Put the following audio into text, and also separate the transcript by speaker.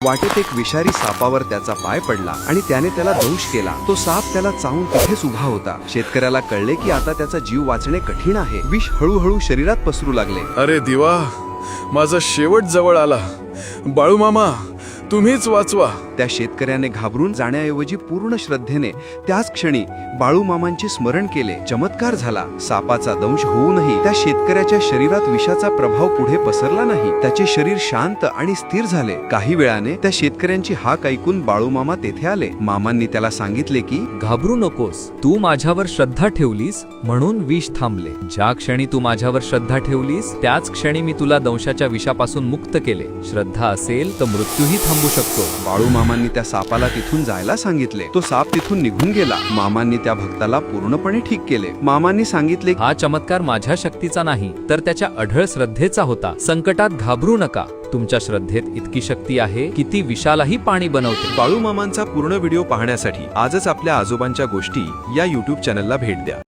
Speaker 1: वाटेत एक विषारी सापावर त्याचा पाय पडला आणि त्याने त्याला दंश केला। तो साप त्याला चावून तिथेच उभा होता। शेतकऱ्याला कळले की आता त्याचा जीव वाचणे कठीण आहे। विष हळूहळू शरीरात पसरू लागले।
Speaker 2: अरे देवा, माझा शेवट जवळ आला। बाळू मामा, तुम्हीच वाचवा।
Speaker 1: त्या शेतकऱ्याने घाबरून जाण्याऐवजी पूर्ण श्रद्धेने त्याच क्षणी बाळू मामांचे स्मरण केले। चमत्कार झाला। सापाचा दंश होऊनही त्या शेतकऱ्याच्या शरीरात विषाचा प्रभाव पुढे पसरला नाही। त्याचे शरीर शांत आणि स्थिर झाले। काही वेळाने त्या शेतकऱ्यांची हाक ऐकून बाळू मामा तेथे आले। मामांनी त्याला सांगितले की
Speaker 3: घाबरू नकोस, तू माझ्यावर श्रद्धा ठेवलीस म्हणून विष थांबले। ज्या क्षणी तू माझ्यावर श्रद्धा ठेवलीस त्याच क्षणी मी तुला दंशाच्या विषापासून मुक्त केले। श्रद्धा असेल तर मृत्यूही थांबू शकतो।
Speaker 1: बाळू मामांनी त्या सापाला तिथून जायला सांगितले। तो साप तिथून निघून गेला। मामांनी त्या भक्ताला पूर्णपणे ठीक केले। मामांनी सांगितले,
Speaker 3: हा चमत्कार माझ्या शक्तीचा नाही तर त्याच्या अढळ श्रद्धेचा होता। संकटात घाबरू नका, तुमच्या श्रद्धेत इतकी शक्ती आहे की ती विषालाही पाणी बनवते।
Speaker 4: बाळू मामांचा पूर्ण व्हिडिओ पाहण्यासाठी आजच आपल्या आजोबांच्या गोष्टी या YouTube चॅनलला भेट द्या।